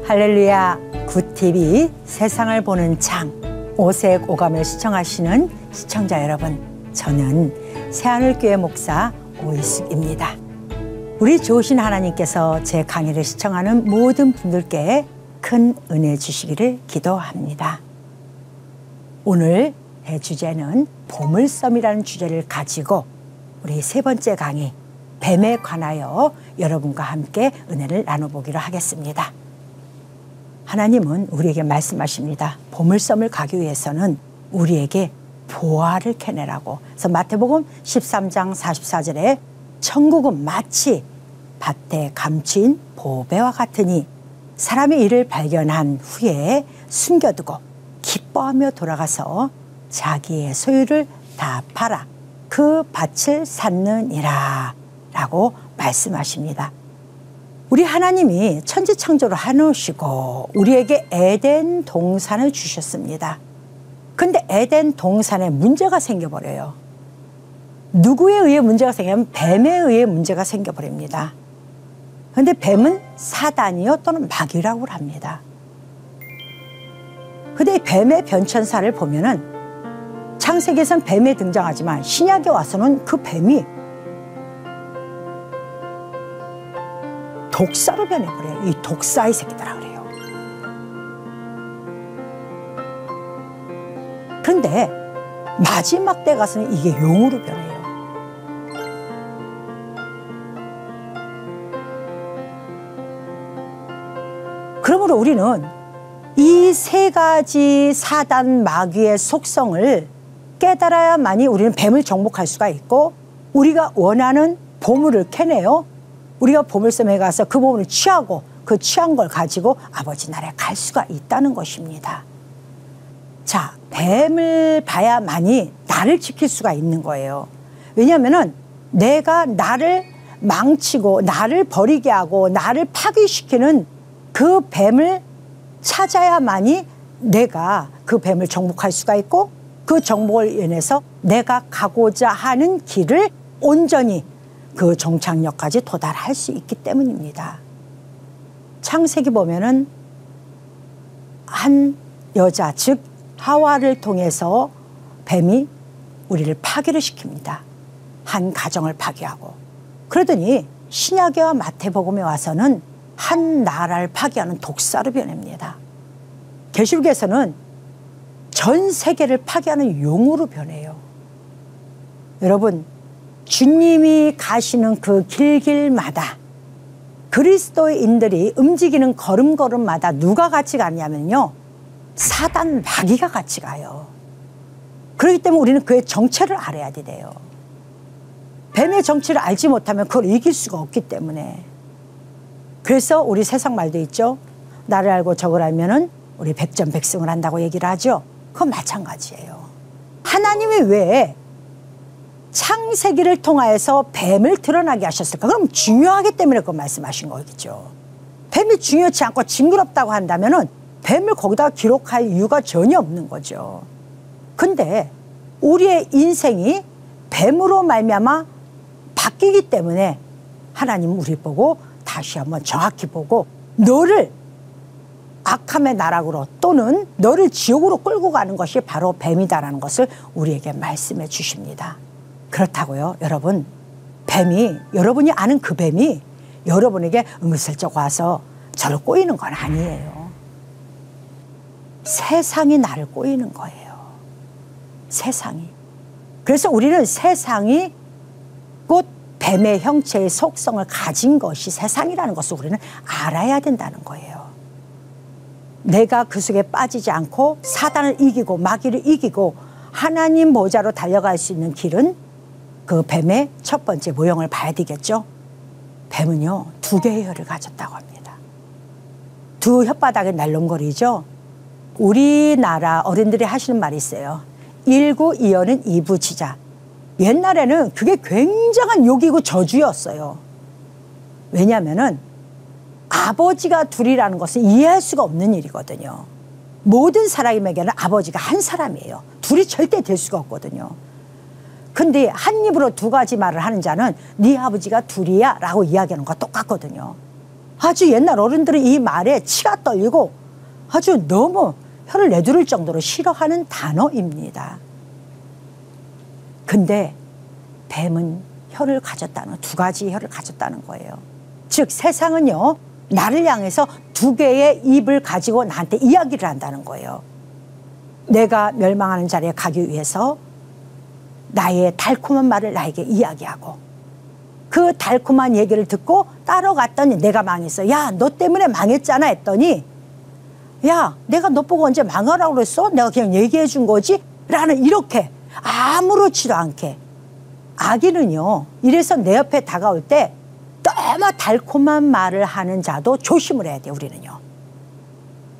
할렐루야, 굿TV 세상을 보는 창, 오색 오감을 시청하시는 시청자 여러분, 저는 새하늘교회 목사 오이숙입니다. 우리 좋으신 하나님께서 제 강의를 시청하는 모든 분들께 큰 은혜 주시기를 기도합니다. 오늘 주제는 보물섬이라는 주제를 가지고 우리 세 번째 강의 뱀에 관하여 여러분과 함께 은혜를 나눠보기로 하겠습니다. 하나님은 우리에게 말씀하십니다. 보물섬을 가기 위해서는 우리에게 보화를 캐내라고. 그래서 마태복음 13장 44절에 천국은 마치 밭에 감추인 보배와 같으니 사람이 이를 발견한 후에 숨겨두고 기뻐하며 돌아가서 자기의 소유를 다 팔아 그 밭을 샀느니라 라고 말씀하십니다. 우리 하나님이 천지창조를 해놓으시고 우리에게 에덴 동산을 주셨습니다. 근데 에덴 동산에 문제가 생겨버려요. 누구에 의해 문제가 생기냐면 뱀에 의해 문제가 생겨버립니다. 근데 뱀은 사단이요 또는 마귀라고 합니다. 근데 이 뱀의 변천사를 보면은 창세기에서는 뱀에 등장하지만 신약에 와서는 그 뱀이 독사로 변해버려요. 이 독사의 새끼들아 그래요. 그런데 마지막 때 가서는 이게 용으로 변해요. 그러므로 우리는 이 세 가지 사단 마귀의 속성을 깨달아야만이 우리는 뱀을 정복할 수가 있고 우리가 원하는 보물을 캐내요. 우리가 보물섬에 가서 그 보물을 취하고 그 취한 걸 가지고 아버지 나라에 갈 수가 있다는 것입니다. 자, 뱀을 봐야만이 나를 지킬 수가 있는 거예요. 왜냐하면은 내가 나를 망치고 나를 버리게 하고 나를 파괴시키는 그 뱀을 찾아야만이 내가 그 뱀을 정복할 수가 있고 그 정복을 인해서 내가 가고자 하는 길을 온전히 그 종착역까지 도달할 수 있기 때문입니다. 창세기 보면은 한 여자 즉 하와를 통해서 뱀이 우리를 파괴를 시킵니다. 한 가정을 파괴하고 그러더니 신약에와 마태복음에 와서는 한 나라를 파괴하는 독사로 변합니다. 계시록에서는 전 세계를 파괴하는 용으로 변해요. 여러분 주님이 가시는 그 길길마다 그리스도인들이 움직이는 걸음걸음마다 누가 같이 가냐면요 사단 마귀가 같이 가요. 그렇기 때문에 우리는 그의 정체를 알아야 돼요. 뱀의 정체를 알지 못하면 그걸 이길 수가 없기 때문에. 그래서 우리 세상 말도 있죠. 나를 알고 적을 알면은 우리 백전백승을 한다고 얘기를 하죠. 그건 마찬가지예요. 하나님이 왜 창세기를 통하여서 뱀을 드러나게 하셨을까? 그럼 중요하기 때문에 그거 말씀하신 거겠죠. 뱀이 중요치 않고 징그럽다고 한다면은 뱀을 거기다 기록할 이유가 전혀 없는 거죠. 근데 우리의 인생이 뱀으로 말미암아 바뀌기 때문에 하나님은 우리 보고 다시 한번 정확히 보고 너를 악함의 나락으로 또는 너를 지옥으로 끌고 가는 것이 바로 뱀이다라는 것을 우리에게 말씀해 주십니다. 그렇다고요 여러분 뱀이 여러분이 아는 그 뱀이 여러분에게 은근슬쩍 와서 저를 꼬이는 건 아니에요. 세상이 나를 꼬이는 거예요. 세상이. 그래서 우리는 세상이 곧 뱀의 형체의 속성을 가진 것이 세상이라는 것을 우리는 알아야 된다는 거예요. 내가 그 속에 빠지지 않고 사단을 이기고 마귀를 이기고 하나님 보좌로 달려갈 수 있는 길은 그 뱀의 첫 번째 모형을 봐야 되겠죠. 뱀은요 2개의 혀를 가졌다고 합니다. 2 혓바닥에 날름거리죠. 우리나라 어른들이 하시는 말이 있어요. 1구2어는 2부치자. 옛날에는 그게 굉장한 욕이고 저주였어요. 왜냐하면은 아버지가 둘이라는 것은 이해할 수가 없는 일이거든요. 모든 사람에게는 아버지가 한 사람이에요. 둘이 절대 될 수가 없거든요. 근데 한 입으로 2가지 말을 하는 자는 네 아버지가 둘이야 라고 이야기하는 것과 똑같거든요. 아주 옛날 어른들은 이 말에 치가 떨리고 아주 너무 혀를 내두를 정도로 싫어하는 단어입니다. 근데 뱀은 혀를 가졌다는, 두 가지 혀를 가졌다는 거예요. 즉 세상은요, 나를 향해서 두 개의 입을 가지고 나한테 이야기를 한다는 거예요. 내가 멸망하는 자리에 가기 위해서 나의 달콤한 말을 나에게 이야기하고, 그 달콤한 얘기를 듣고 따라갔더니 내가 망했어. 야, 너 때문에 망했잖아 했더니, 야, 내가 너 보고 언제 망하라고 그랬어? 내가 그냥 얘기해 준 거지? 라는, 이렇게 아무렇지도 않게. 악인은요, 이래서 내 옆에 다가올 때 너무 달콤한 말을 하는 자도 조심을 해야 돼요. 우리는요,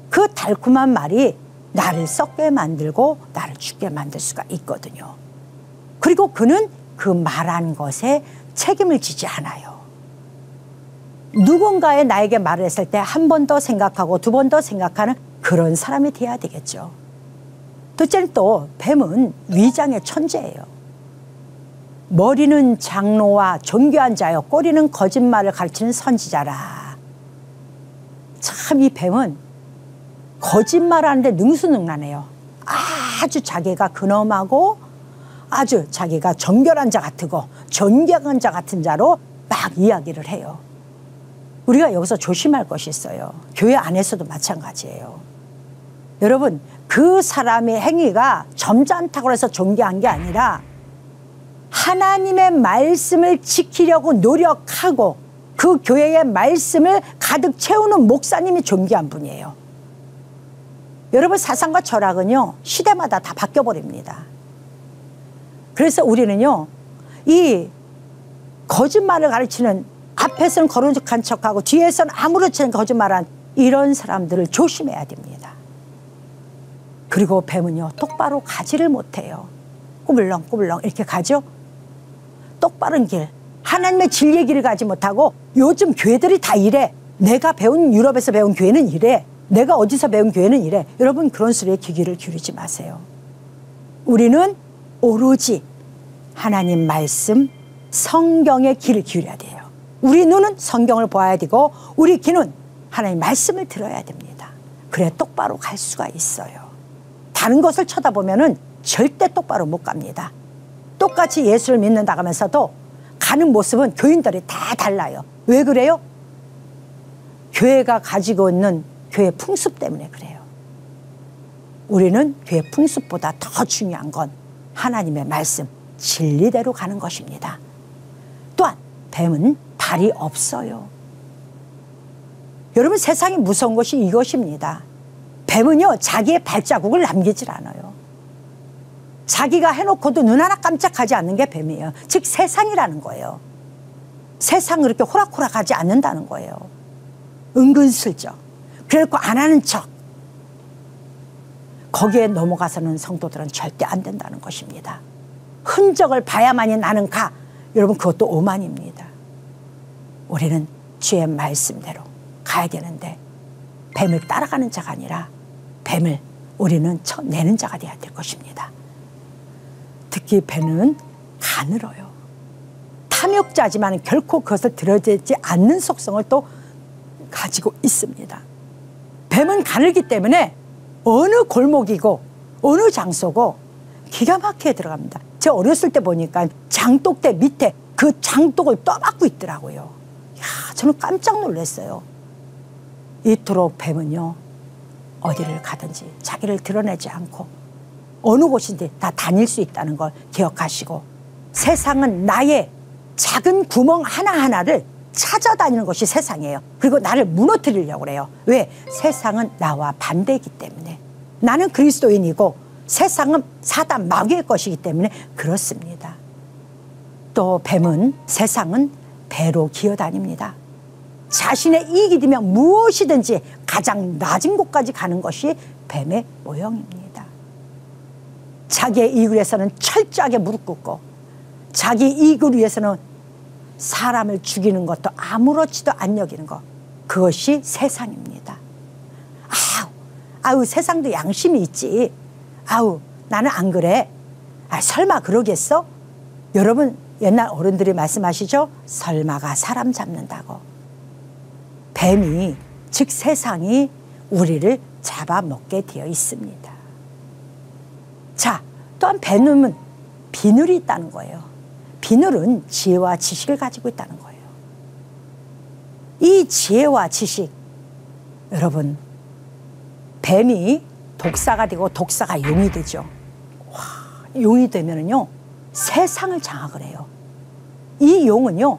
그 달콤한 말이 나를 썩게 만들고 나를 죽게 만들 수가 있거든요. 그리고 그는 그 말한 것에 책임을 지지 않아요. 누군가의 나에게 말을 했을 때 한 번 더 생각하고 두 번 더 생각하는 그런 사람이 돼야 되겠죠. 둘째는 또 뱀은 위장의 천재예요. 머리는 장로와 존귀한 자여 꼬리는 거짓말을 가르치는 선지자라. 참 이 뱀은 거짓말하는데 능수능란해요. 아주 자기가 근엄하고 아주 자기가 정결한 자 같고 존경한 자 같은 자로 막 이야기를 해요. 우리가 여기서 조심할 것이 있어요. 교회 안에서도 마찬가지예요. 여러분, 그 사람의 행위가 점잖다고 해서 존귀한 게 아니라 하나님의 말씀을 지키려고 노력하고 그 교회의 말씀을 가득 채우는 목사님이 존귀한 분이에요. 여러분, 사상과 철학은요, 시대마다 다 바뀌어버립니다. 그래서 우리는요, 이 거짓말을 가르치는, 앞에서는 거룩한 척하고 뒤에서는 아무렇지 않게 거짓말한 이런 사람들을 조심해야 됩니다. 그리고 뱀은요, 똑바로 가지를 못해요. 꾸불렁꾸불렁 이렇게 가죠. 똑바른 길, 하나님의 진리의 길을 가지 못하고, 요즘 교회들이 다 이래. 내가 배운, 유럽에서 배운 교회는 이래. 내가 어디서 배운 교회는 이래. 여러분, 그런 소리에 귀를 기울이지 마세요. 우리는 오로지 하나님 말씀, 성경의 귀를 기울여야 돼요. 우리 눈은 성경을 보아야 되고 우리 귀는 하나님 말씀을 들어야 됩니다. 그래 똑바로 갈 수가 있어요. 다른 것을 쳐다보면은 절대 똑바로 못 갑니다. 똑같이 예수를 믿는다고 하면서도 가는 모습은 교인들이 다 달라요. 왜 그래요? 교회가 가지고 있는 교회 풍습 때문에 그래요. 우리는 교회 풍습보다 더 중요한 건 하나님의 말씀, 진리대로 가는 것입니다. 또한 뱀은 발이 없어요. 여러분, 세상이 무서운 것이 이것입니다. 뱀은요, 자기의 발자국을 남기질 않아요. 자기가 해놓고도 눈 하나 깜짝하지 않는 게 뱀이에요. 즉 세상이라는 거예요. 세상을 그렇게 호락호락하지 않는다는 거예요. 은근슬쩍, 그래놓고 안 하는 척, 거기에 넘어가서는 성도들은 절대 안 된다는 것입니다. 흔적을 봐야만이 나는 가. 여러분, 그것도 오만입니다. 우리는 주의 말씀대로 가야 되는데 뱀을 따라가는 자가 아니라 뱀을 우리는 쳐내는 자가 되어야 될 것입니다. 특히 뱀은 가늘어요. 탐욕자지만 결코 그것을 들여대지 않는 속성을 또 가지고 있습니다. 뱀은 가늘기 때문에 어느 골목이고 어느 장소고 기가 막히게 들어갑니다. 제가 어렸을 때 보니까 장독대 밑에 그 장독을 떠받고 있더라고요. 야, 저는 깜짝 놀랐어요. 이토록 뱀은요, 어디를 가든지 자기를 드러내지 않고 어느 곳인지 다 다닐 수 있다는 걸 기억하시고, 세상은 나의 작은 구멍 하나하나를 찾아다니는 것이 세상이에요. 그리고 나를 무너뜨리려고 그래요. 왜? 세상은 나와 반대이기 때문에. 나는 그리스도인이고 세상은 사단 마귀의 것이기 때문에 그렇습니다. 또 뱀은, 세상은 배로 기어다닙니다. 자신의 이익이 되면 무엇이든지 가장 낮은 곳까지 가는 것이 뱀의 모형입니다. 자기의 이익을 위해서는 철저하게 무릎 꿇고, 자기 이익을 위해서는 사람을 죽이는 것도 아무렇지도 않 여기는 것, 그것이 세상입니다. 아우 세상도 양심이 있지. 아우 나는 안 그래. 설마 그러겠어? 여러분, 옛날 어른들이 말씀하시죠. 설마가 사람 잡는다고. 뱀이, 즉 세상이 우리를 잡아먹게 되어 있습니다. 자, 또한 뱀은 비늘이 있다는 거예요. 비늘은 지혜와 지식을 가지고 있다는 거예요. 이 지혜와 지식, 여러분, 뱀이 독사가 되고 독사가 용이 되죠. 와, 용이 되면은요, 세상을 장악을 해요. 이 용은요,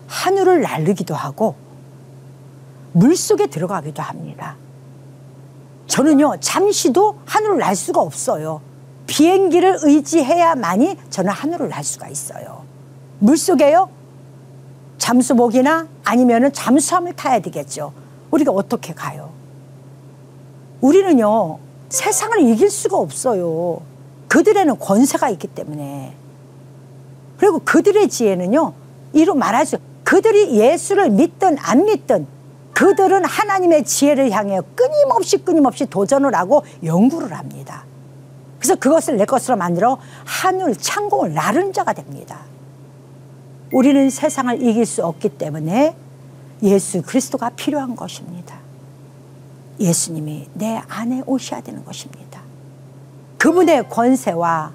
하늘을 날르기도 하고 물속에 들어가기도 합니다. 저는요, 잠시도 하늘을 날 수가 없어요. 비행기를 의지해야만이 저는 하늘을 날 수가 있어요. 물속에요, 잠수복이나 아니면은 잠수함을 타야 되겠죠. 우리가 어떻게 가요? 우리는요, 세상을 이길 수가 없어요. 그들에는 권세가 있기 때문에. 그리고 그들의 지혜는요, 이루 말할 수, 그들이 예수를 믿든 안 믿든 그들은 하나님의 지혜를 향해 끊임없이 도전을 하고 연구를 합니다. 그래서 그것을 내 것으로 만들어 하늘 창공을 나르는 자가 됩니다. 우리는 세상을 이길 수 없기 때문에 예수 그리스도가 필요한 것입니다. 예수님이 내 안에 오셔야 되는 것입니다. 그분의 권세와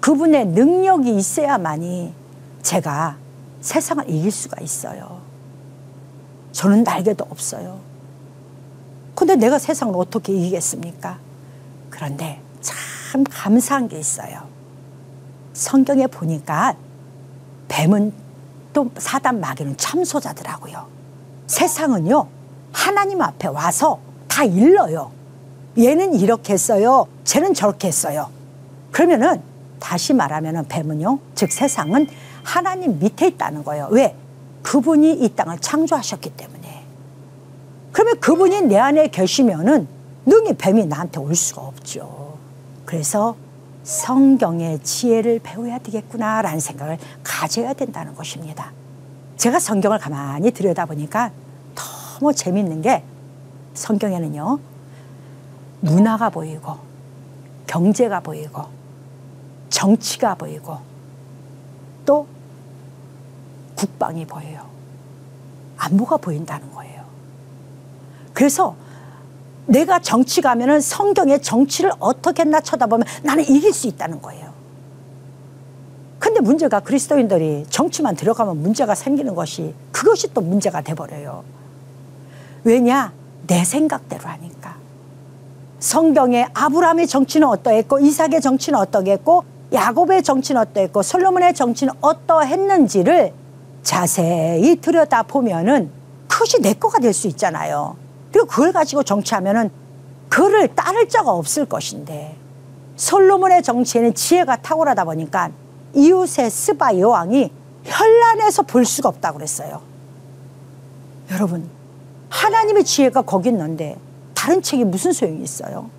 그분의 능력이 있어야만이 제가 세상을 이길 수가 있어요. 저는 날개도 없어요. 근데 내가 세상을 어떻게 이기겠습니까? 그런데 참 감사한 게 있어요. 성경에 보니까 뱀은 또 사단 마귀는 참소자더라고요. 세상은요, 하나님 앞에 와서 다 일러요. 얘는 이렇게 했어요. 쟤는 저렇게 했어요. 그러면은 다시 말하면은 뱀은요, 즉 세상은 하나님 밑에 있다는 거예요. 왜? 그분이 이 땅을 창조하셨기 때문에. 그러면 그분이 내 안에 계시면은 능히 뱀이 나한테 올 수가 없죠. 그래서 성경의 지혜를 배워야 되겠구나라는 생각을 가져야 된다는 것입니다. 제가 성경을 가만히 들여다보니까 너무 재밌는 게 성경에는요, 문화가 보이고 경제가 보이고 정치가 보이고 또 국방이 보여요. 안보가 보인다는 거예요. 그래서 내가 정치 가면은 성경의 정치를 어떻게 했나 쳐다보면 나는 이길 수 있다는 거예요. 근데 문제가 그리스도인들이 정치만 들어가면 문제가 생기는 것이, 그것이 또 문제가 돼버려요. 왜냐? 내 생각대로 하니까. 성경에 아브라함의 정치는 어떠했고, 이삭의 정치는 어떠했고, 야곱의 정치는 어떠했고, 솔로몬의 정치는 어떠했는지를 자세히 들여다보면은 그것이 내 거가 될 수 있잖아요. 그리고 그걸 가지고 정치하면은 그를 따를 자가 없을 것인데, 솔로몬의 정치에는 지혜가 탁월하다 보니까 이웃의 스바 여왕이 현란해서 볼 수가 없다고 그랬어요. 여러분, 하나님의 지혜가 거기 있는데 다른 책이 무슨 소용이 있어요?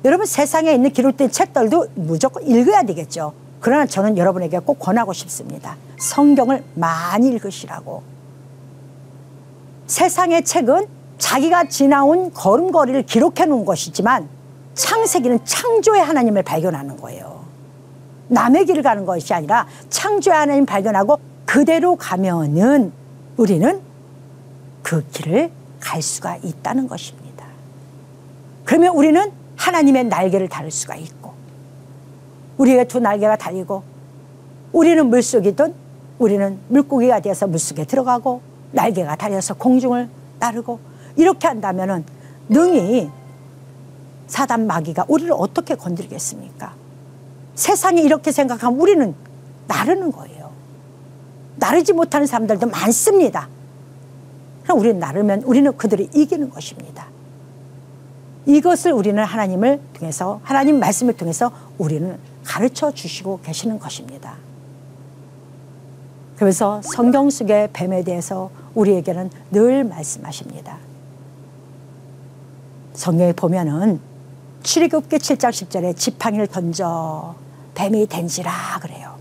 여러분, 세상에 있는 기록된 책들도 무조건 읽어야 되겠죠. 그러나 저는 여러분에게 꼭 권하고 싶습니다. 성경을 많이 읽으시라고. 세상의 책은 자기가 지나온 걸음걸이를 기록해 놓은 것이지만 창세기는 창조의 하나님을 발견하는 거예요. 남의 길을 가는 것이 아니라 창조의 하나님을 발견하고 그대로 가면은 우리는 그 길을 갈 수가 있다는 것입니다. 그러면 우리는 하나님의 날개를 달을 수가 있고, 우리의 두 날개가 달리고, 우리는 물속이든 우리는 물고기가 되어서 물속에 들어가고, 날개가 달려서 공중을 나르고, 이렇게 한다면은 능히 사단 마귀가 우리를 어떻게 건드리겠습니까? 세상이 이렇게 생각하면 우리는 나르는 거예요. 나르지 못하는 사람들도 많습니다. 그럼 우리는 나르면 우리는 그들을 이기는 것입니다. 이것을 우리는 하나님을 통해서, 하나님 말씀을 통해서 우리는 가르쳐 주시고 계시는 것입니다. 그래서 성경 속의 뱀에 대해서 우리에게는 늘 말씀하십니다. 성경에 보면은 출애굽기 7장 10절에 지팡이를 던져 뱀이 된지라 그래요.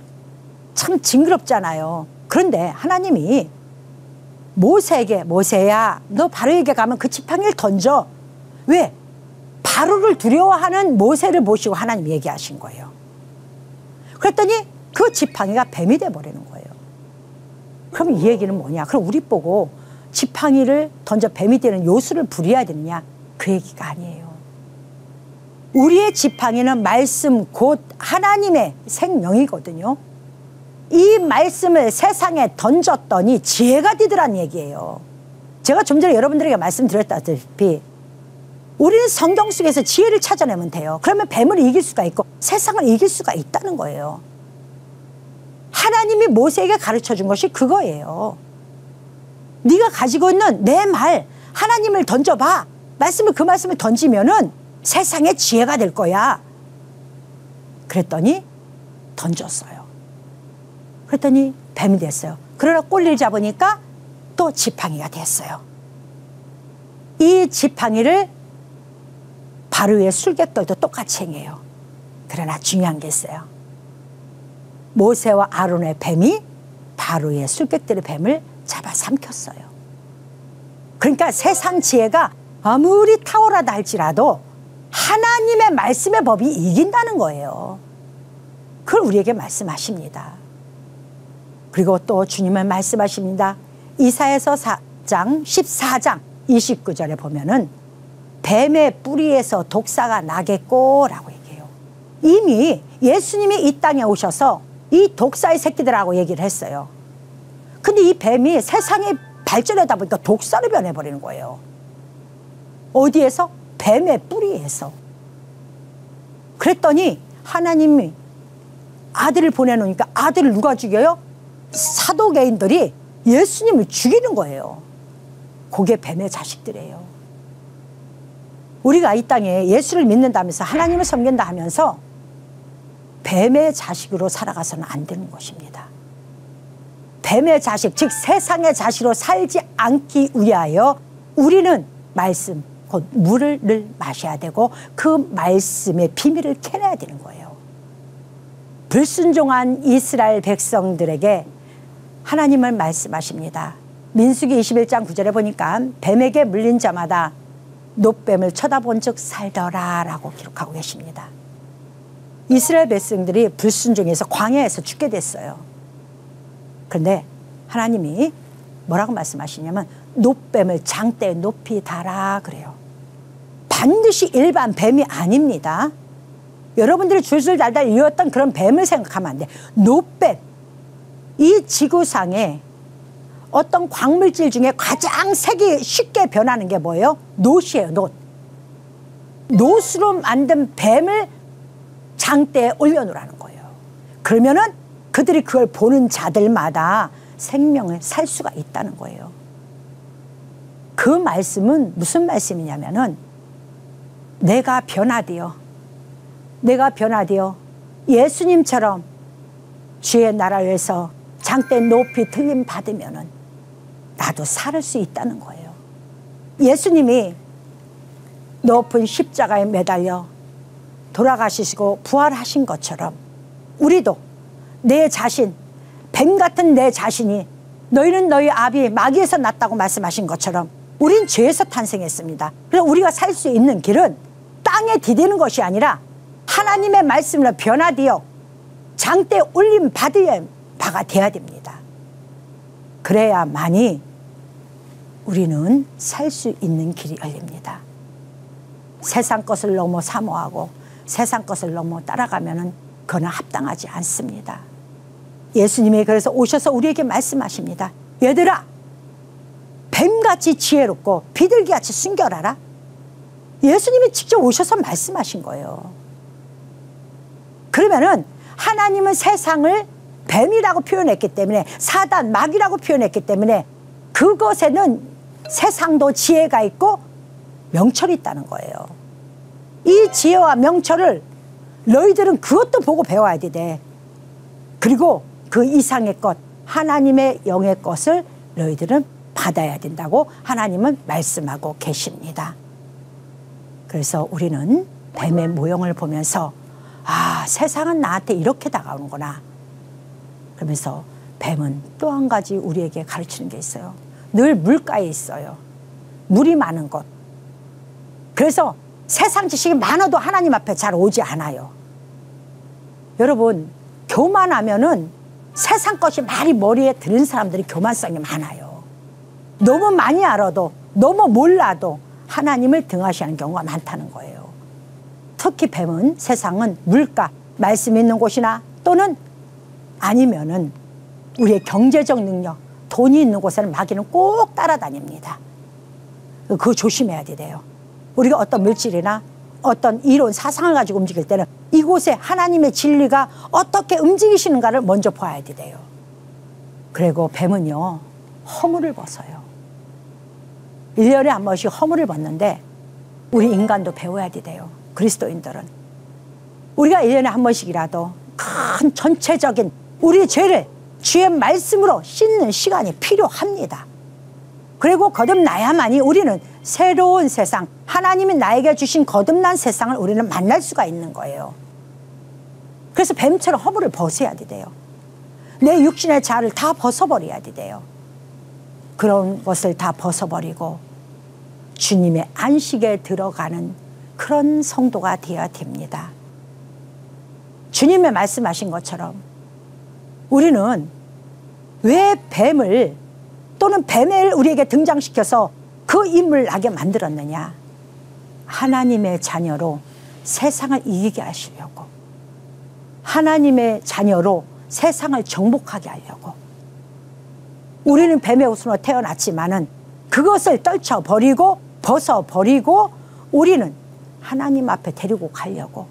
참 징그럽잖아요. 그런데 하나님이 모세에게, 모세야 너 바로에게 가면 그 지팡이를 던져. 왜? 바로를 두려워하는 모세를 모시고 하나님 얘기하신 거예요. 그랬더니 그 지팡이가 뱀이 돼버리는 거예요. 그럼 이 얘기는 뭐냐? 그럼 우리 보고 지팡이를 던져 뱀이 되는 요술을 부려야 되느냐? 그 얘기가 아니에요. 우리의 지팡이는 말씀 곧 하나님의 생명이거든요. 이 말씀을 세상에 던졌더니 지혜가 되더란 얘기예요. 제가 좀 전에 여러분들에게 말씀드렸다시피 우리는 성경 속에서 지혜를 찾아내면 돼요. 그러면 뱀을 이길 수가 있고 세상을 이길 수가 있다는 거예요. 하나님이 모세에게 가르쳐 준 것이 그거예요. 네가 가지고 있는 내 말, 하나님을 던져봐. 그 말씀을 던지면은 세상에 지혜가 될 거야. 그랬더니 던졌어요. 그랬더니 뱀이 됐어요. 그러나 꼴리를 잡으니까 또 지팡이가 됐어요. 이 지팡이를 바로의 술객들도 똑같이 행해요. 그러나 중요한 게 있어요. 모세와 아론의 뱀이 바로의 술객들의 뱀을 잡아삼켰어요. 그러니까 세상 지혜가 아무리 탁월하다 할지라도 하나님의 말씀의 법이 이긴다는 거예요. 그걸 우리에게 말씀하십니다. 그리고 또 주님은 말씀하십니다. 이사야서 4장 14장 29절에 보면은 뱀의 뿌리에서 독사가 나겠고 라고 얘기해요. 이미 예수님이 이 땅에 오셔서 이 독사의 새끼들하고 얘기를 했어요. 근데 이 뱀이 세상에 발전하다 보니까 독사로 변해버리는 거예요. 어디에서? 뱀의 뿌리에서. 그랬더니 하나님이 아들을 보내놓으니까 아들을 누가 죽여요? 사도개인들이 예수님을 죽이는 거예요. 그게 뱀의 자식들이에요. 우리가 이 땅에 예수를 믿는다면서 하나님을 섬긴다 하면서 뱀의 자식으로 살아가서는 안 되는 것입니다. 뱀의 자식, 즉 세상의 자식으로 살지 않기 위하여 우리는 말씀, 곧 물을 늘 마셔야 되고 그 말씀의 비밀을 캐내야 되는 거예요. 불순종한 이스라엘 백성들에게 하나님은 말씀하십니다. 민수기 21장 9절에 보니까 뱀에게 물린 자마다 놋뱀을 쳐다본 즉 살더라 라고 기록하고 계십니다. 이스라엘 백성들이 불순종해서 광야에서 죽게 됐어요. 그런데 하나님이 뭐라고 말씀하시냐면 놋뱀을 장대에 높이 달아 그래요. 반드시 일반 뱀이 아닙니다. 여러분들이 줄줄 달달 이었던 그런 뱀을 생각하면 안 돼. 놋뱀. 이 지구상에 어떤 광물질 중에 가장 색이 쉽게 변하는 게 뭐예요? 놋이에요. 놋. 놋으로 만든 뱀을 장대에 올려놓으라는 거예요. 그러면은 그들이 그걸 보는 자들마다 생명을 살 수가 있다는 거예요. 그 말씀은 무슨 말씀이냐면은 내가 변화되어 예수님처럼 주의 나라에서 장대 높이 틀림 받으면은 나도 살 수 있다는 거예요. 예수님이 높은 십자가에 매달려 돌아가시고 부활하신 것처럼 우리도 내 자신, 뱀 같은 내 자신이 너희는 너희 아비 마귀에서 났다고 말씀하신 것처럼 우린 죄에서 탄생했습니다. 그래서 우리가 살 수 있는 길은 땅에 디디는 것이 아니라 하나님의 말씀으로 변화되어 장대에 올림 받을 바가 돼야 됩니다. 그래야만이 우리는 살 수 있는 길이 열립니다. 세상 것을 너무 사모하고 세상 것을 너무 따라가면은 그거는 합당하지 않습니다. 예수님이 그래서 오셔서 우리에게 말씀하십니다. 얘들아, 뱀같이 지혜롭고 비둘기같이 순결하라. 예수님이 직접 오셔서 말씀하신 거예요. 그러면은 하나님은 세상을 뱀이라고 표현했기 때문에, 사단, 마귀라고 표현했기 때문에 그것에는 세상도 지혜가 있고 명철이 있다는 거예요. 이 지혜와 명철을 너희들은 그것도 보고 배워야 돼. 그리고 그 이상의 것, 하나님의 영의 것을 너희들은 받아야 된다고 하나님은 말씀하고 계십니다. 그래서 우리는 뱀의 모형을 보면서 아, 세상은 나한테 이렇게 다가오는구나. 그러면서 뱀은 또 한 가지 우리에게 가르치는 게 있어요. 늘 물가에 있어요. 물이 많은 곳. 그래서 세상 지식이 많아도 하나님 앞에 잘 오지 않아요. 여러분, 교만하면은 세상 것이 많이 머리에 드는 사람들이 교만성이 많아요. 너무 많이 알아도 너무 몰라도 하나님을 등하시하는 경우가 많다는 거예요. 특히 뱀은 세상은 물가, 말씀 있는 곳이나 또는 아니면은 우리의 경제적 능력, 돈이 있는 곳에는 마귀는 꼭 따라다닙니다. 그거 조심해야 돼요. 우리가 어떤 물질이나 어떤 이론, 사상을 가지고 움직일 때는 이곳에 하나님의 진리가 어떻게 움직이시는가를 먼저 봐야 돼요. 그리고 뱀은요, 허물을 벗어요. 1년에 한 번씩 허물을 벗는데 우리 인간도 배워야 돼요. 그리스도인들은. 우리가 1년에 한 번씩이라도 큰 전체적인 우리의 죄를 주의 말씀으로 씻는 시간이 필요합니다. 그리고 거듭나야만이 우리는 새로운 세상, 하나님이 나에게 주신 거듭난 세상을 우리는 만날 수가 있는 거예요. 그래서 뱀처럼 허물을 벗어야 돼요. 내 육신의 자를 다 벗어버려야 돼요. 그런 것을 다 벗어버리고 주님의 안식에 들어가는 그런 성도가 되어야 됩니다. 주님의 말씀하신 것처럼 우리는 왜 뱀을 또는 뱀을 우리에게 등장시켜서 그 인물을 나게 만들었느냐? 하나님의 자녀로 세상을 이기게 하시려고, 하나님의 자녀로 세상을 정복하게 하려고. 우리는 뱀의 옷으로 태어났지만은 그것을 떨쳐버리고 벗어버리고 우리는 하나님 앞에 데리고 가려고.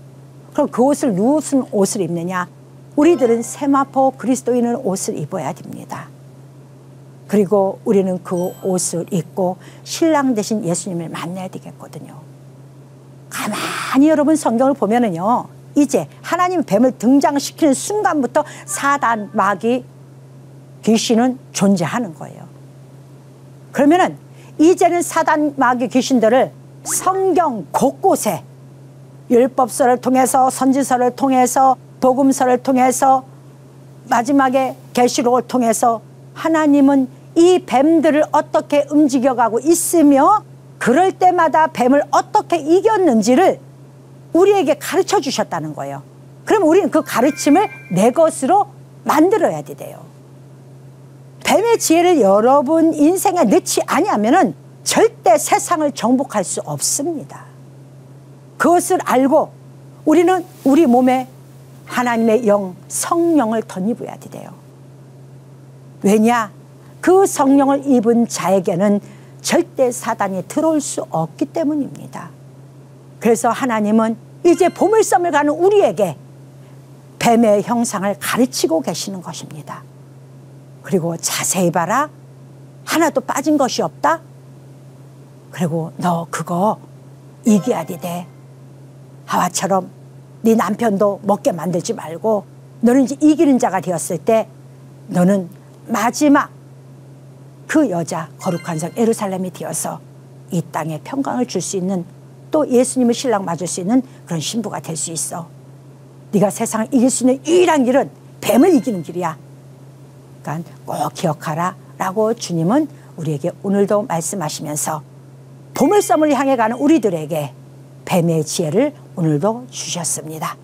그럼 그 옷을 무슨 옷을 입느냐? 우리들은 세마포 그리스도인의 옷을 입어야 됩니다. 그리고 우리는 그 옷을 입고 신랑 되신 예수님을 만나야 되겠거든요. 가만히 여러분 성경을 보면은요, 이제 하나님 뱀을 등장시키는 순간부터 사단, 마귀, 귀신은 존재하는 거예요. 그러면은 이제는 사단, 마귀, 귀신들을 성경 곳곳에 율법서를 통해서, 선지서를 통해서, 복음서를 통해서, 마지막에 계시록을 통해서 하나님은 이 뱀들을 어떻게 움직여가고 있으며 그럴 때마다 뱀을 어떻게 이겼는지를 우리에게 가르쳐 주셨다는 거예요. 그럼 우리는 그 가르침을 내 것으로 만들어야 돼요. 뱀의 지혜를 여러분 인생에 넣지 아니하면은 절대 세상을 정복할 수 없습니다. 그것을 알고 우리는 우리 몸에 하나님의 영, 성령을 덧입어야 돼요. 왜냐? 그 성령을 입은 자에게는 절대 사단이 들어올 수 없기 때문입니다. 그래서 하나님은 이제 보물섬을 가는 우리에게 뱀의 형상을 가르치고 계시는 것입니다. 그리고 자세히 봐라. 하나도 빠진 것이 없다. 그리고 너 그거 이겨야 돼. 하와처럼 네 남편도 먹게 만들지 말고 너는 이제 이기는 자가 되었을 때 너는 마지막 그 여자 거룩한 성 예루살렘이 되어서 이 땅에 평강을 줄 수 있는, 또 예수님을 신랑 맞을 수 있는 그런 신부가 될 수 있어. 네가 세상을 이길 수 있는 유일한 길은 뱀을 이기는 길이야. 그러니까 꼭 기억하라 라고 주님은 우리에게 오늘도 말씀하시면서 보물섬을 향해 가는 우리들에게 뱀의 지혜를 오늘도 주셨습니다.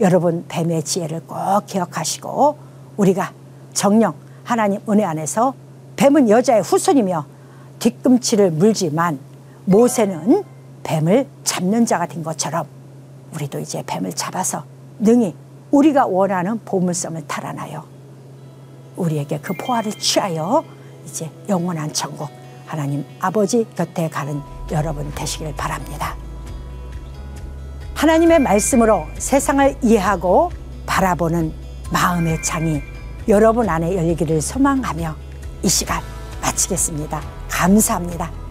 여러분 뱀의 지혜를 꼭 기억하시고 우리가 정녕 하나님 은혜 안에서, 뱀은 여자의 후손이며 뒤꿈치를 물지만 모세는 뱀을 잡는 자가 된 것처럼 우리도 이제 뱀을 잡아서 능히 우리가 원하는 보물섬을 탈환하여 우리에게 그 포화를 취하여 이제 영원한 천국 하나님 아버지 곁에 가는 여러분 되시길 바랍니다. 하나님의 말씀으로 세상을 이해하고 바라보는 마음의 창이 여러분 안에 열리기를 소망하며 이 시간 마치겠습니다. 감사합니다.